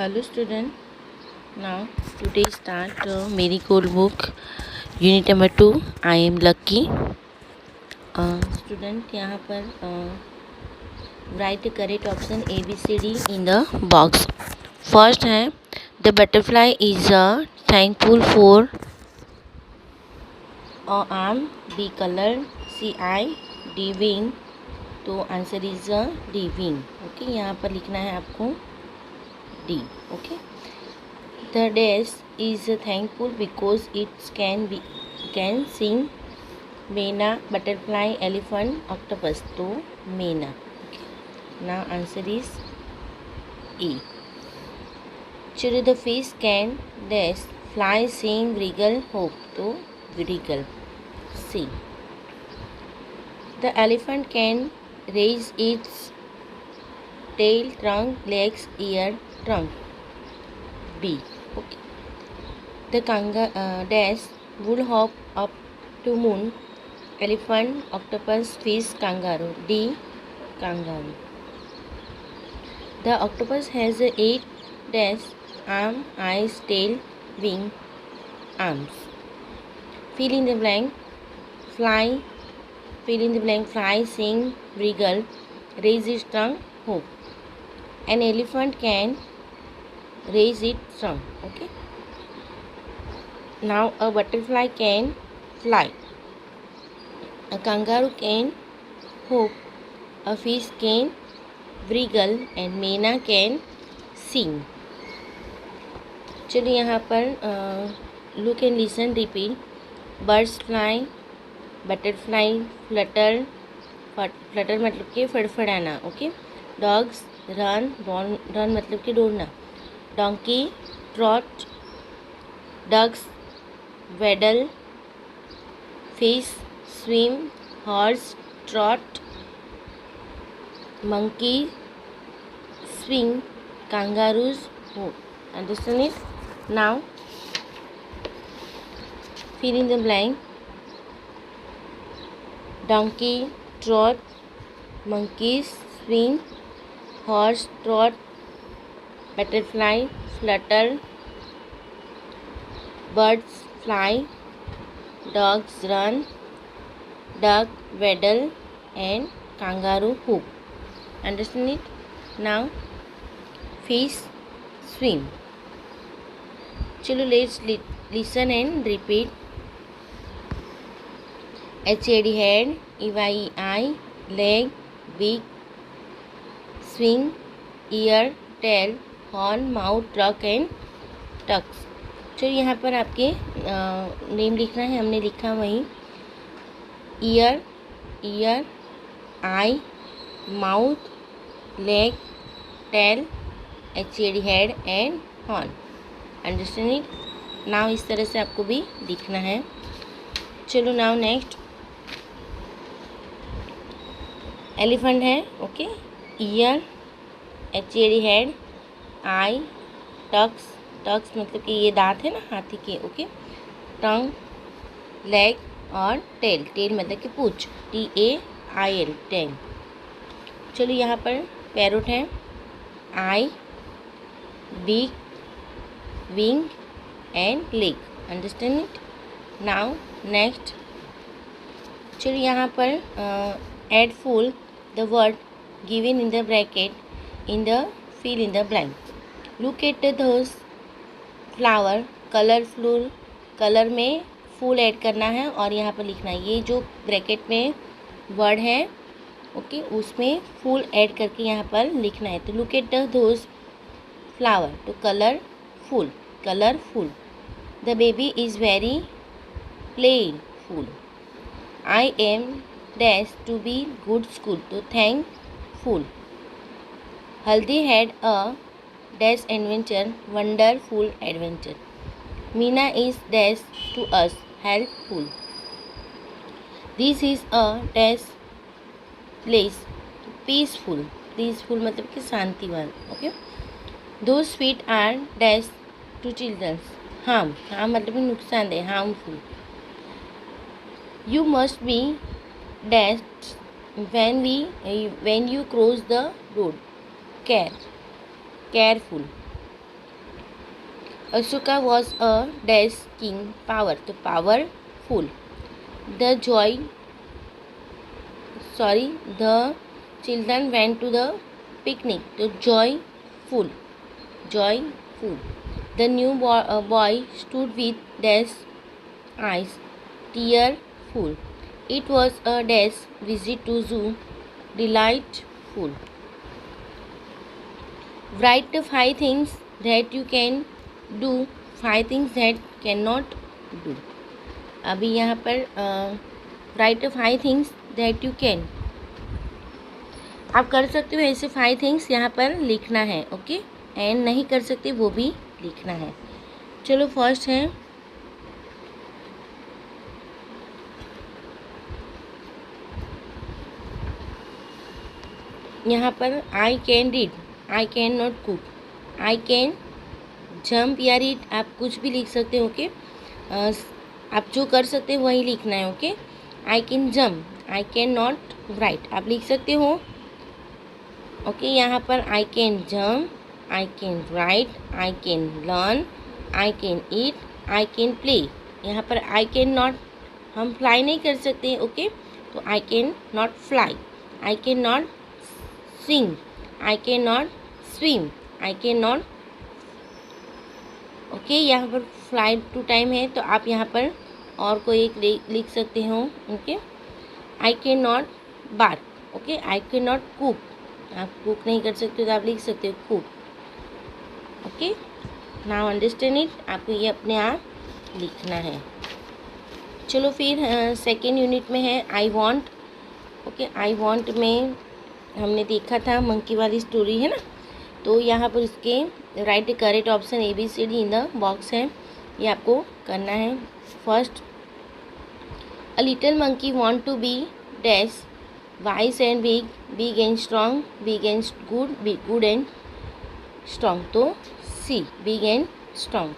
Hello student. Now today start Marigold book unit number 2. I am lucky. Student यहाँ पर write the correct option A B C D in the box. First है the butterfly is thankful for arm, B color, C I D wing. तो answer is D wing. Okay, यहाँ पर लिखना है आपको D. Okay, the dash is thankful because it's can sing. Myna, butterfly, elephant, octopus. तो myna. Okay, now answer is A. चलो the fish can dash fly, sing, wriggle, hop. तो wriggle. C. The elephant can raise its tail, trunk, legs, ear, trunk. B. Okay. The dash would hop up to moon. Elephant, octopus, fish, kangaroo. D. Kangaroo. The octopus has 8 dash arm, eyes, tail, wing, arms. Fill in the blank. Fly. Fill in the blank. Fly, sing, wriggle, raise its trunk, hope. An elephant can raise its trunk. Okay. Now a butterfly can fly. A kangaroo can hope. A fish can wriggle and मेना can sing. चलिए यहाँ पर look and listen, repeat. Birds fly. Butterfly, flutter. Flutter मतलब कि फड़फड़ाना. Okay. Dogs run. Run मतलब कि दौड़ना. Donkey trot. Ducks waddle. Fish swim. Horse trot. Monkey swing. kangaroos hope. Understand it? Now fill in the blank. Donkey trot, monkeys swing, horse trot, butterfly flutter, birds fly, dogs run, duck waddle, and kangaroo hoop. Understand it? Now fish swim. चलो let's listen and repeat. HAD head, EYE eye, leg, beak, swing, ear, tail, horn, mouth, trunk and tucks. चलिए यहाँ पर आपके name लिखना है. हमने लिखा वहीं ear, eye, mouth, leg, tail, HAD head and horn. Understand it? Now इस तरह से आपको भी लिखना है. चलो नाउ नेक्स्ट एलिफेंट है. Okay. Ear, HAD head, eye, tusks. Tusks मतलब कि ये दांत है ना हाथी के. ओके. टंग, लेग और टेल. टेल मतलब कि पूंछ. TAIL टैंग. चलो यहाँ पर पैरोट है. Eye, beak, wing and leg. Understand it? Now next. चलो यहाँ पर add ful the word given in the bracket in the fill in the blank. Look at those flower. Colourful. Colour में फूल add करना है और यहाँ पर लिखना है. ये जो ब्रैकेट में वर्ड है ओके उसमें फूल ऐड करके यहाँ पर लिखना है. तो लुक एट दोज फ्लावर. तो colourful. Colourful. The baby is very playful. I am dash to be good school. तो thankful. Haldi had a dash adventure. Wonderful adventure. Meena is dash to us. Helpful. This is a dash place. Peaceful. Peaceful मतलब कि शांतिवान. Okay. Those sweet are dash to childrens. Harm. Harm मतलब कि नुकसानदेह. Harmful. You must be dash when you cross the road. Careful. Ashoka was a dash king power, तो powerful. The the children went to the picnic, तो joyful. The new boy stood with dash eyes, tearful. It was a dash visit to zoo, delightful. Write the 5 things that you can do, 5 things that cannot do. अभी यहाँ पर write the 5 things that you can, आप कर सकते हो ऐसे 5 things यहाँ पर लिखना है, ओके। एंड नहीं कर सकते वो भी लिखना है। चलो फर्स्ट है, यहाँ पर I can read, I can not cook, I can jump या रीड, आप कुछ भी लिख सकते हो, ओके। आप जो कर सकते हो वही लिखना है, okay. I can jump, I can not right, आप लिख सकते हो, ओके। यहाँ पर I can jump, I can write, I can learn, I can eat, I can play. यहाँ पर आई कैन नॉट, हम फ्लाई नहीं कर सकते, ओके। तो आई can not fly, I can not swing, I cannot swim, I cannot, okay. यहाँ पर fly to time है तो आप यहाँ पर और कोई एक लिख सकते हो, okay. I can not bark, okay. I can not cook, आप कुक नहीं कर सकते तो आप लिख सकते हो cook, okay. Now understand it, आपको ये अपने आप लिखना है। चलो फिर सेकेंड यूनिट में है I want, okay. I want में हमने देखा था मंकी वाली स्टोरी, है ना। तो यहाँ पर उसके right correct option ABCD in the box है, ये आपको करना है। First, a little monkey want to be dash wise and big, big and strong, big and good, good and strong, तो C, big and strong.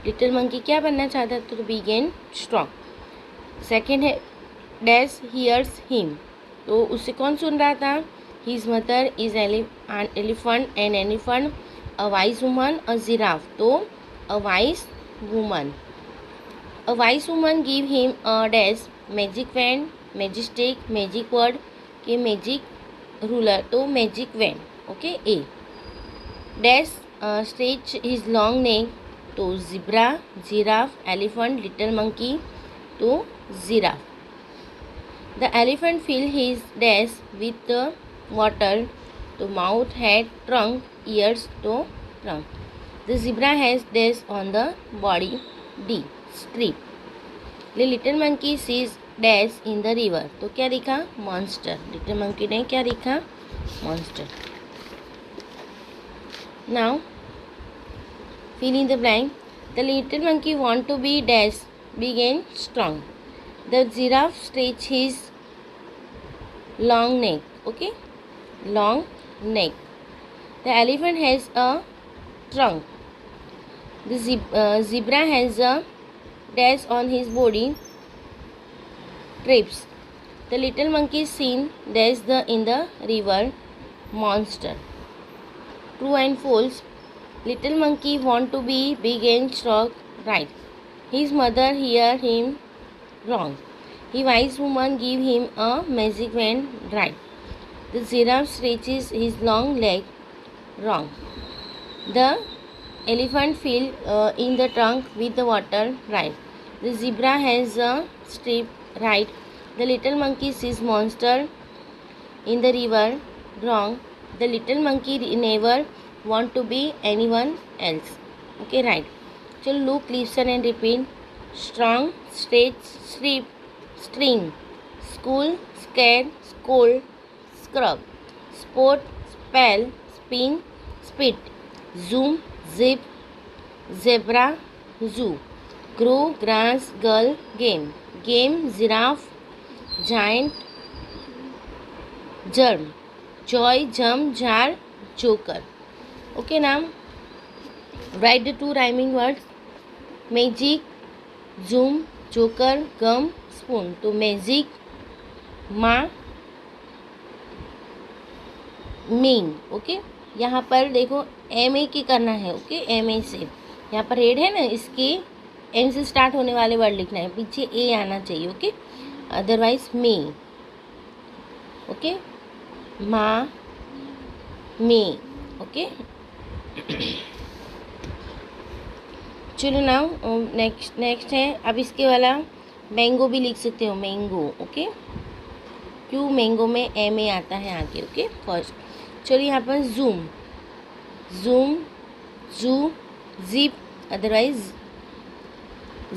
Little monkey क्या बनना चाहता था, तो बिग एंड स्ट्रॉन्ग। सेकेंड है डैश हियर्स हिम, तो उससे कौन सुन रहा था, his mother is elephant, an elephant, a wise woman, a giraffe, तो a wise woman. A wise woman give him a dash magic wand, magic stick, magic word के magic ruler, तो magic wand, okay. A dash stretch his long neck, तो zebra, giraffe, elephant, little monkey, तो giraffe. The elephant filled his dash with the water, तो mouth, head, trunk, ears, तो trunk. The zebra has dash on the body, D, strip. The little monkey sees dash in the river, तो क्या लिखा, monster. Little monkey ने क्या लिखा, monster. Now fill in the blank. The little monkey want to be dash big and strong. The giraffe stretch his long neck, okay, long neck. The elephant has a trunk. The zebra has a dash on his body, trips. The little monkey seen dash in the river, monster. True and false. Little monkey want to be big and strong, right. His mother hear him, wrong. The wise woman give him a magic wand, right. The giraffe stretches his long leg, wrong. The elephant fill in the trunk with the water, right. The zebra has a strip, right. The little monkey sees monster in the river, wrong. The little monkey never want to be anyone else, okay, right. So look, listen and repeat. Strong, stretch, strip, string, school, scared, scold, scrub, sport, spell, spin, spit, zoom, zip, zebra, zoo, grow, grass, girl, game, game, giraffe, giant, germ, joy, jump, jar, joker. Okay, now write the 2 rhyming words, magic, zoom, joker, gum, spoon, तो magic, माँ, mean, okay. यहाँ पर देखो MA की करना है, okay, MA से यहाँ पर रेड है ना, इसके एम से स्टार्ट होने वाले वर्ड लिखना है, पीछे ए आना चाहिए, ओके। अदरवाइज मे, ओके, माँ, मे, ओके। चलो नाउ नेक्स्ट है, अब इसके वाला मैंगो भी लिख सकते हो, मैंगो, ओके। क्यों मैंगो में एम ए आता है आगे, ओके फर्स्ट। चलो यहाँ पर जूम, जूम, जू, जिप, अदरवाइज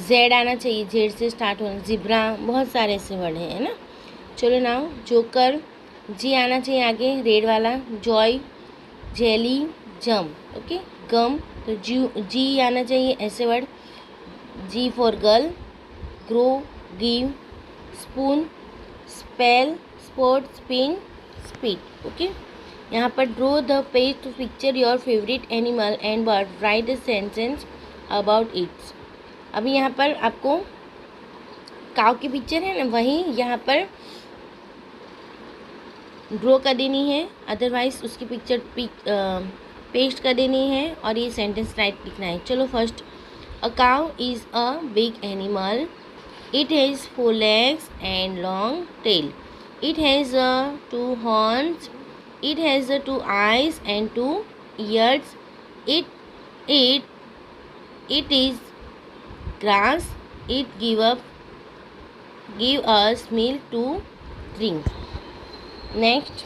जेड आना चाहिए, जेड से स्टार्ट होना, जिब्रा, बहुत सारे ऐसे वर्ड हैं, है ना। चलो नाउ जोकर, जी आना चाहिए आगे, रेड वाला, joy, jelly, jam, okay, gum, तो जी आना चाहिए ऐसे word, G for girl, grow, give, spoon, spell, sport, spin, speed, okay. यहाँ पर draw the page to picture your favourite animal and bird, write the sentence about its. अभी यहाँ पर आपको काव की पिक्चर है ना, वही यहाँ पर ड्रॉ कर देनी है, अदरवाइज उसकी पिक्चर पेस्ट कर देनी है और ये सेंटेंस राइट लिखना है। चलो फर्स्ट, अ काव is a big animal, it has 4 legs and long tail, it has 2 horns, it has 2 eyes and 2 ears, it is grass, it give us milk to drink. Next,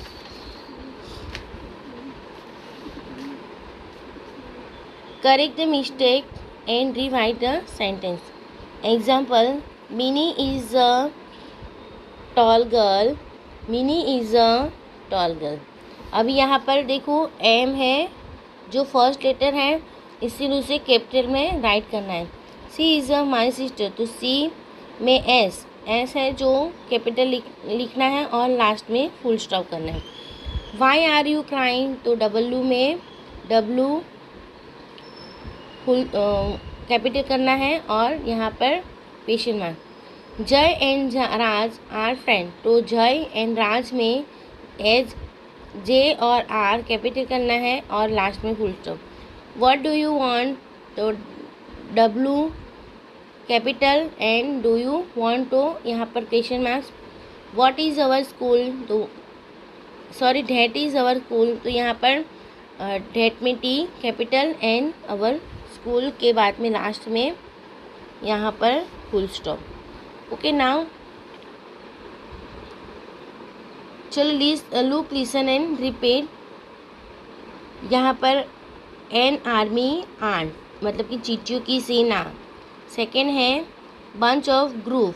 correct the mistake and rewrite the sentence. Example, Minnie is a tall girl, Minnie is a tall girl. अभी यहाँ पर देखो M है जो first letter है, इसीलिए उसे capital में राइट करना है। सी इज़ अ माई सिस्टर, तो सी में एस है जो कैपिटल लिखना है और लास्ट में फुल स्टॉप करना है। वाई आर यू क्राइंग, तो डब्ल्यू में डब्ल्यू फुल कैपिटल करना है और यहाँ पर क्वेश्चन मार्क। जय एंड राज आर फ्रेंड, तो जय एंड राज में एज जे और आर कैपिटल करना है और लास्ट में full stop. What do you want, तो W capital and do you want, तो यहाँ पर question marks. What is our school, तो sorry that is our school, तो यहाँ पर ढेट में T capital and our school के बाद में लास्ट में यहाँ पर फुल स्टॉप। ओके नाउ चलो लुक, लिसन एंड रिपीट। यहाँ पर एन आर्मी आंट, मतलब कि चींटियों की सेना। सेकेंड है बंच ऑफ ग्रुप,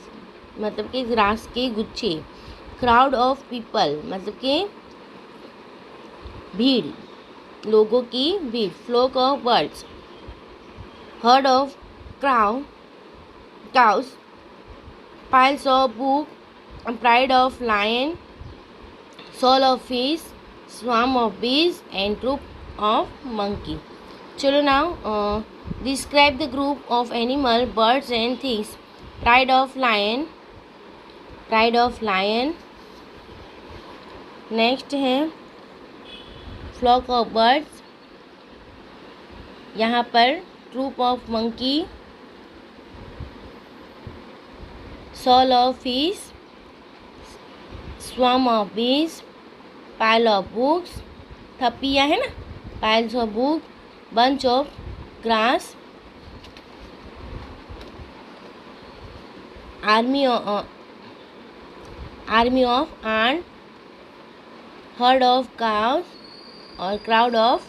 मतलब कि ग्रास के गुच्छे। क्राउड ऑफ पीपल, मतलब कि भीड़, लोगों की भीड़। Fluke of birds, heard of cows, piles of book, pride of lion, soul of fish, swarm of bees and troop of monkey. चलो now describe the group of animal, birds and things. Pride of lion, pride of lion. Next है flock of birds, यहाँ पर troop of monkey, shoal of fish, swarm of bees, pile of books, थपिया है ना, piles of book, bunch of grass, army of ant, herd of cows और crowd of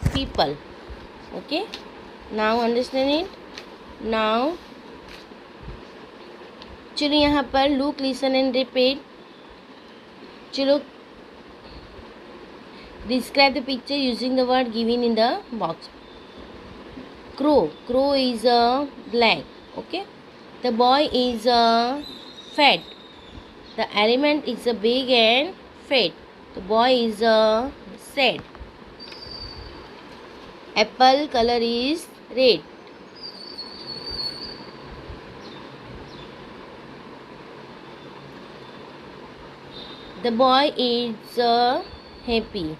people. Okay, now understand it. Now चलो यहाँ पर look, listen and repeat. चलो describe the picture using the word given in the box. Crow is a black. Okay, the boy is a fat. The elephant is a big and fat. The boy is a sad. Apple color is red. The boy is happy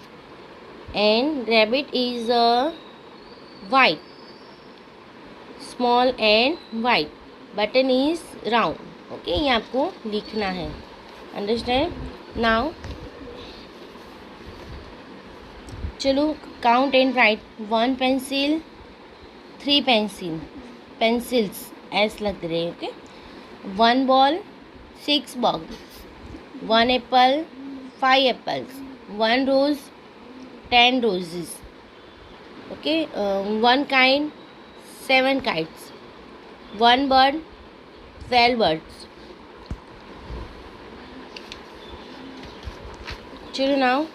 and rabbit is white. Small and white, button is round. Okay, ये आपको लिखना है। Understand? Now चलो count and right. 1 pencil, 3 pencils ऐसे लग रहे। Okay, 1 ball, 6 balls, 1 Apple, 5 apples, 1 रोज, 10 roses. Okay, 1 kite, 7 kites, 1 bird, 12 birds. चलो now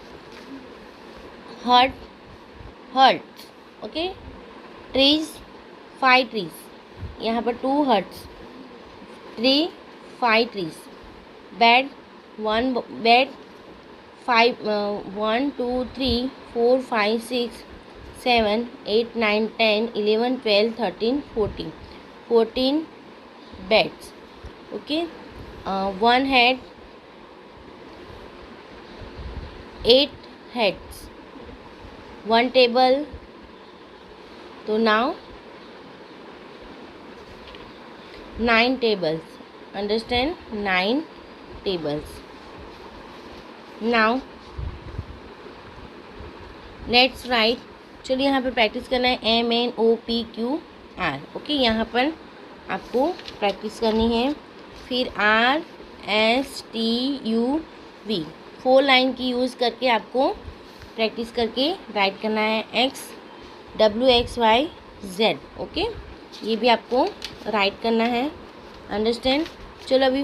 hearts. Okay, trees, 5 trees. यहाँ पर 2 hearts, 3 5 trees. Bed, 1 bed, 5 1 2 3 4 5 6 7 8 9 10 11 12 13 14 beds. Okay, 1 head, 8 heads, 1 table. तो now 9 tables. Understand? 9 tables. Now let's write. चलिए यहाँ पर practice करना है MNOPQR. Okay, यहाँ पर आपको प्रैक्टिस करनी है। फिर RSTUV 4 लाइन की यूज़ करके आपको प्रैक्टिस करके राइट करना है। XWXYZ. ओके, ये भी आपको राइट करना है। अंडरस्टैंड? चलो अभी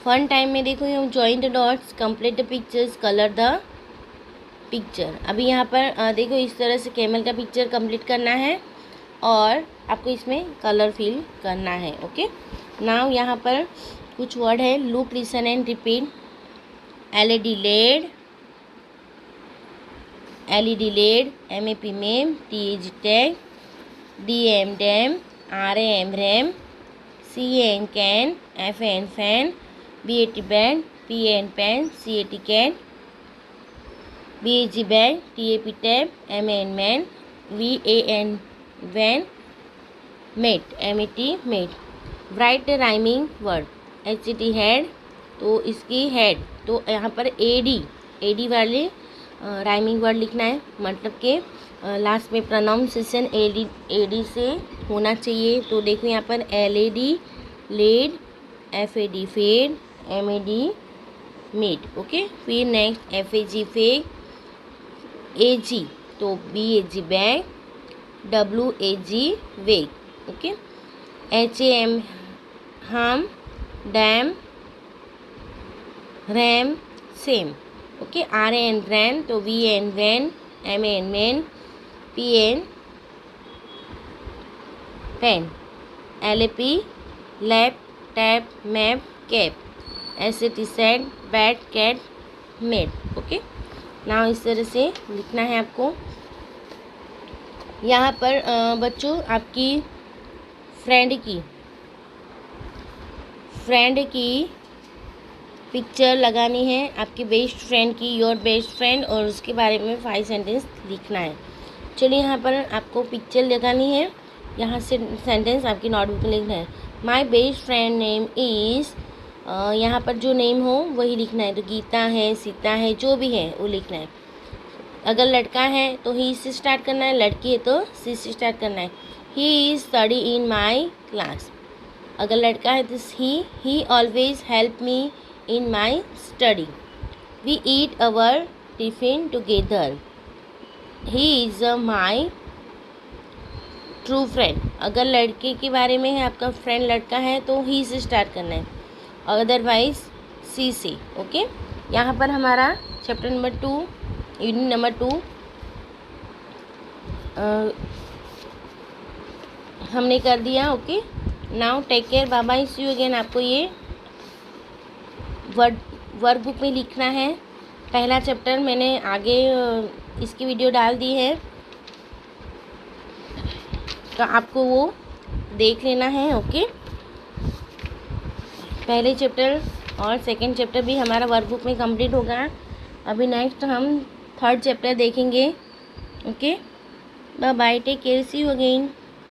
फन टाइम में देखो, ये join the dots, complete the pictures, colour the picture. अभी यहाँ पर देखो इस तरह से कैमल का पिक्चर कंप्लीट करना है और आपको इसमें कलर फिल करना है। ओके, नाउ यहाँ पर कुछ वर्ड है। Look, listen and repeat. LED lead, MAP ma'am, TAG tag, DM dam, RAM RAM, CAN can, FAN fan, BAT band, PAN pan, CAT cat, BAG bag, TAP tab, MAN man, VAN van, met, MAT met. Right rhyming word. HAT head, तो इसकी head, तो यहाँ पर AD वाले rhyming word लिखना है। मतलब कि लास्ट में प्रोनाउंसिएशन AD से होना चाहिए। तो देखो यहाँ पर LAD lad, FAD fad, MAD mad. Okay, फिर नेक्स्ट FAG फेग, AG तो BAG bag, WAG wag. Okay, HAM ham, dam, ram sam. Okay, RAN ran, तो VAN van, MAN man, PAN pan, LAP lap, tap, map, cap, SAT sat, bat, cat, mad. Okay, now इस तरह से लिखना है आपको। यहाँ पर बच्चों आपकी फ्रेंड की पिक्चर लगानी है, आपकी बेस्ट फ्रेंड की, योर बेस्ट फ्रेंड, और उसके बारे में 5 सेंटेंस लिखना है। चलिए यहाँ पर आपको पिक्चर लगानी है, यहाँ से सेंटेंस आपकी नोटबुक में लिखना है। My best friend name is, यहाँ पर जो नेम हो वही लिखना है। तो गीता है, सीता है, जो भी है वो लिखना है। अगर लड़का है तो ही से स्टार्ट करना है, लड़की है तो सी से स्टार्ट करना है। He is study in my class. अगर लड़का है तो ही always help me in my study. We eat our tiffin together. He is my true friend. अगर लड़के के बारे में है, आपका फ्रेंड लड़का है तो he से स्टार्ट करना है, अदरवाइज सी से। ओके, यहाँ पर हमारा चैप्टर नंबर 2 यूनिट नंबर 2 हमने कर दिया। Okay, now take care, bye bye, see you again. आपको ये वर्कबुक में लिखना है। पहला चैप्टर मैंने आगे इसकी वीडियो डाल दी है, तो आपको वो देख लेना है। ओके, पहले चैप्टर और सेकंड चैप्टर भी हमारा वर्कबुक में कंप्लीट होगा। अभी नेक्स्ट हम थर्ड चैप्टर देखेंगे। Okay, bye bye, take care, see you again.